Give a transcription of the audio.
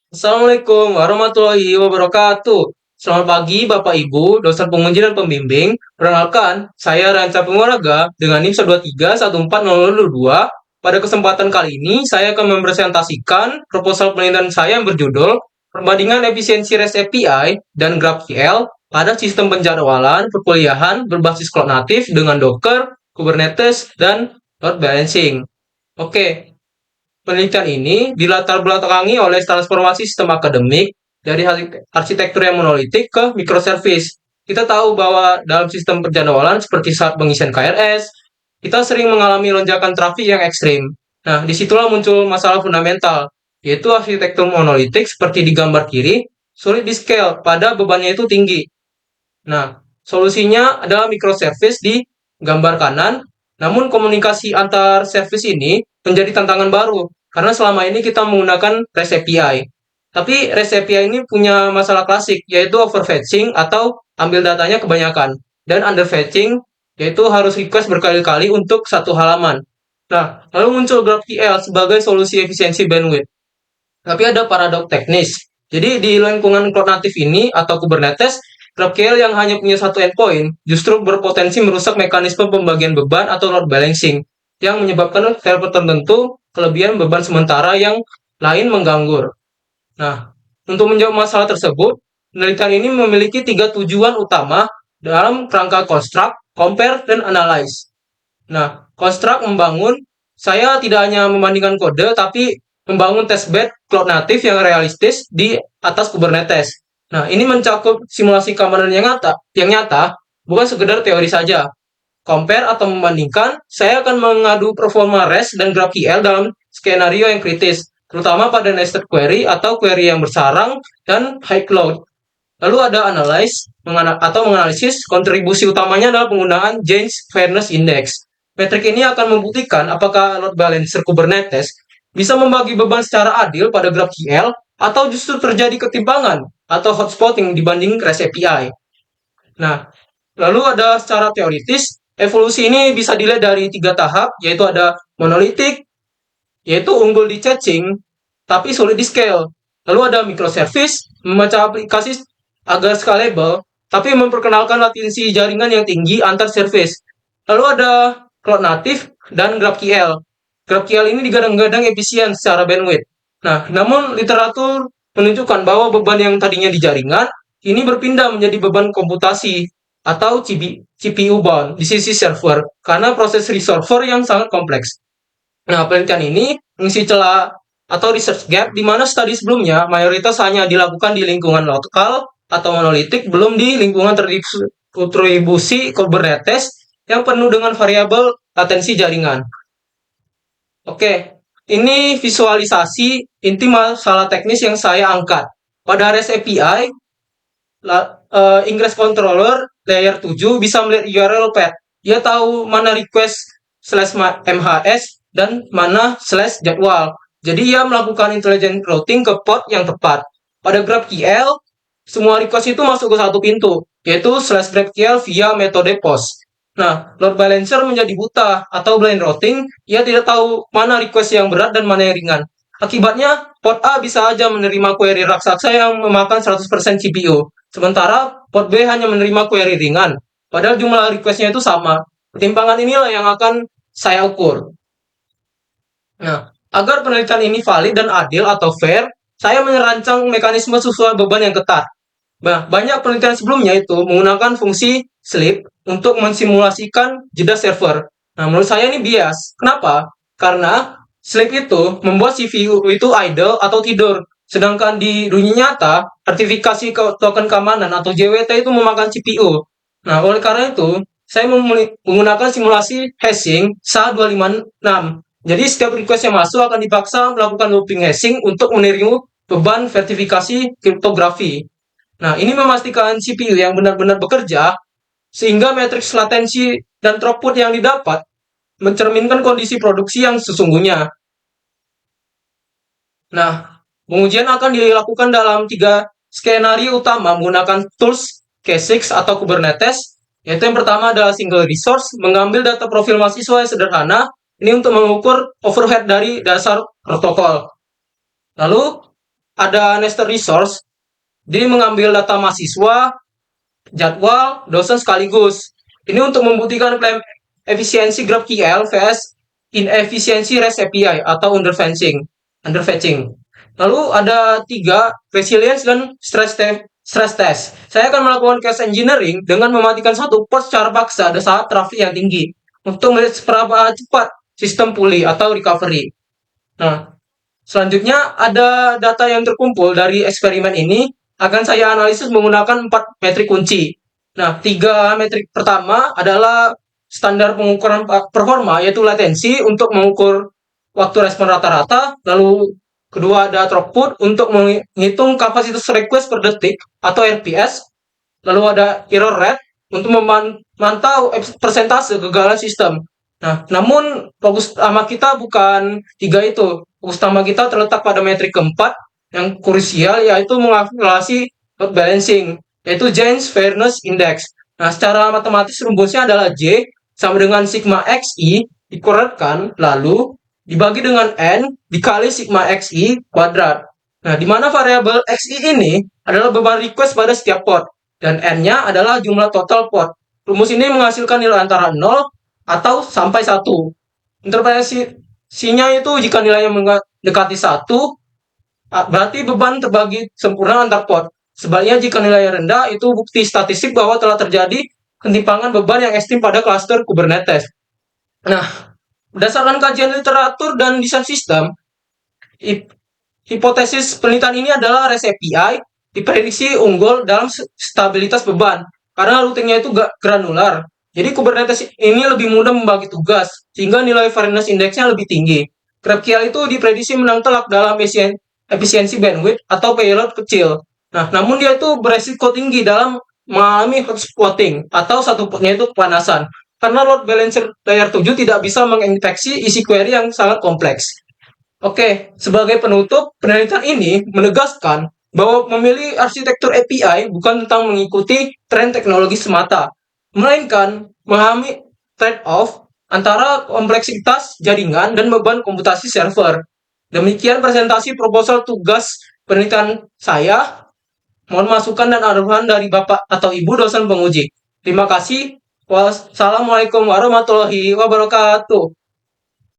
Assalamualaikum warahmatullahi wabarakatuh. Selamat pagi Bapak Ibu, dosen penguji dan pembimbing. Perkenalkan, saya Ranca Pengwaraga dengan NIM 123140022. Pada kesempatan kali ini, saya akan mempresentasikan proposal penelitian saya yang berjudul Perbandingan Efisiensi REST API dan GraphQL pada sistem penjadwalan perkuliahan berbasis cloud natif dengan Docker, Kubernetes, dan load balancing. Oke, penelitian ini dilatar belakangi oleh transformasi sistem akademik dari arsitektur yang monolitik ke microservice. Kita tahu bahwa dalam sistem penjadwalan seperti saat pengisian KRS, kita sering mengalami lonjakan trafik yang ekstrim. Nah, disitulah muncul masalah fundamental, yaitu arsitektur monolitik seperti di gambar kiri, sulit di-scale pada bebannya itu tinggi. Nah, solusinya adalah microservice di gambar kanan, namun komunikasi antar service ini menjadi tantangan baru karena selama ini kita menggunakan REST API. Tapi REST API ini punya masalah klasik, yaitu overfetching atau ambil datanya kebanyakan, dan underfetching, yaitu harus request berkali-kali untuk satu halaman. Nah, lalu muncul GraphQL sebagai solusi efisiensi bandwidth. Tapi ada paradok teknis. Jadi di lingkungan cloud native ini atau Kubernetes, GraphQL yang hanya punya satu endpoint justru berpotensi merusak mekanisme pembagian beban atau load balancing yang menyebabkan server tertentu kelebihan beban sementara yang lain mengganggu. Nah, untuk menjawab masalah tersebut, penelitian ini memiliki tiga tujuan utama dalam rangka construct, compare, dan analyze. Nah, construct membangun, saya tidak hanya membandingkan kode, tapi membangun testbed cloud native yang realistis di atas Kubernetes. Nah, ini mencakup simulasi keamanan yang nyata, bukan sekedar teori saja. Compare atau membandingkan, saya akan mengadu performa REST dan GraphQL dalam skenario yang kritis, terutama pada nested query atau query yang bersarang dan high load. Lalu ada analyze atau menganalisis kontribusi utamanya adalah penggunaan James Fairness Index. Metrik ini akan membuktikan apakah load balancer Kubernetes bisa membagi beban secara adil pada GraphQL atau justru terjadi ketimpangan atau hotspotting dibanding REST API. Nah, lalu ada secara teoritis, evolusi ini bisa dilihat dari tiga tahap, yaitu ada monolitik, yaitu unggul di caching, tapi sulit di scale. Lalu ada microservice, membaca aplikasi agar scalable, tapi memperkenalkan latensi jaringan yang tinggi antar service. Lalu ada cloud native dan GraphQL. GraphQL ini digadang-gadang efisien secara bandwidth. Nah, namun literatur menunjukkan bahwa beban yang tadinya di jaringan ini berpindah menjadi beban komputasi atau CPU bound di sisi server karena proses resolver yang sangat kompleks. Nah, penelitian ini mengisi celah atau research gap di mana studi sebelumnya mayoritas hanya dilakukan di lingkungan lokal atau monolitik, belum di lingkungan terdistribusi Kubernetes yang penuh dengan variabel latensi jaringan. Oke, ini visualisasi inti masalah teknis yang saya angkat. Pada REST API, Ingress Controller layer 7 bisa melihat URL path. Dia tahu mana request slash MHS dan mana slash jadwal. Jadi ia melakukan intelligent routing ke port yang tepat. Pada GraphQL, semua request itu masuk ke satu pintu, yaitu slash GraphQL via metode post. Nah, load balancer menjadi buta atau blind routing, ia tidak tahu mana request yang berat dan mana yang ringan. Akibatnya, port A bisa saja menerima query raksasa yang memakan 100% CPU, sementara port B hanya menerima query ringan, padahal jumlah requestnya itu sama. Ketimpangan inilah yang akan saya ukur. Nah, agar penelitian ini valid dan adil atau fair, saya merancang mekanisme sesuai beban yang ketat. Nah, banyak penelitian sebelumnya itu menggunakan fungsi sleep untuk mensimulasikan jeda server. Nah, menurut saya ini bias. Kenapa? Karena sleep itu membuat CPU itu idle atau tidur. Sedangkan di dunia nyata, sertifikasi token keamanan atau JWT itu memakan CPU. Nah, oleh karena itu, saya menggunakan simulasi hashing SHA-256. Jadi setiap request yang masuk akan dipaksa melakukan looping hashing untuk menerima beban verifikasi kriptografi. Nah, ini memastikan CPU yang benar-benar bekerja sehingga matriks latensi dan throughput yang didapat mencerminkan kondisi produksi yang sesungguhnya. Nah, pengujian akan dilakukan dalam tiga skenario utama menggunakan tools K6 atau Kubernetes, yaitu yang pertama adalah single resource, mengambil data profil mahasiswa yang sederhana, ini untuk mengukur overhead dari dasar protokol. Lalu ada nested resource, jadi mengambil data mahasiswa, jadwal, dosen sekaligus. Ini untuk membuktikan klaim efisiensi GraphQL vs inefisiensi REST API atau underfetching. Lalu ada tiga, resilience dan stress test. Saya akan melakukan case engineering dengan mematikan satu port secara paksa di saat traffic yang tinggi untuk melihat seberapa cepat sistem pulih atau recovery. Nah, selanjutnya ada data yang terkumpul dari eksperimen ini akan saya analisis menggunakan 4 metrik kunci. Nah, 3 metrik pertama adalah standar pengukuran performa, yaitu latensi untuk mengukur waktu respon rata-rata. Lalu kedua ada throughput untuk menghitung kapasitas request per detik atau RPS. Lalu ada error rate untuk memantau persentase kegagalan sistem. Nah, namun fokus utama kita bukan tiga itu. Fokus utama kita terletak pada metrik keempat yang krusial, yaitu mengakumulasi load balancing, yaitu Janes Fairness Index. Nah, secara matematis rumusnya adalah J sama dengan sigma XI dikurankan lalu dibagi dengan N dikali sigma XI kuadrat. Nah, di mana variabel XI ini adalah beban request pada setiap port dan N-nya adalah jumlah total port. Rumus ini menghasilkan nilai antara 0 atau sampai 1. Interpretasinya itu jika nilainya mendekati 1, berarti beban terbagi sempurna antar port. Sebaliknya jika nilainya rendah, itu bukti statistik bahwa telah terjadi ketimpangan beban yang ekstrim pada klaster Kubernetes. Nah, berdasarkan kajian literatur dan desain sistem, hipotesis penelitian ini adalah REST API diprediksi unggul dalam stabilitas beban karena routingnya itu granular. Jadi Kubernetes ini lebih mudah membagi tugas sehingga nilai fairness indexnya lebih tinggi. GraphQL itu diprediksi menang telak dalam efisiensi bandwidth atau payload kecil. Nah, namun dia itu beresiko tinggi dalam mengalami hotspotting atau satu portnya itu kepanasan karena load balancer layer 7 tidak bisa menginfeksi isi query yang sangat kompleks. Oke, sebagai penutup, penelitian ini menegaskan bahwa memilih arsitektur API bukan tentang mengikuti tren teknologi semata, melainkan memahami trade-off antara kompleksitas jaringan dan beban komputasi server. Demikian presentasi proposal tugas penelitian saya. Mohon masukan dan arahan dari Bapak atau Ibu dosen penguji. Terima kasih. Wassalamualaikum warahmatullahi wabarakatuh.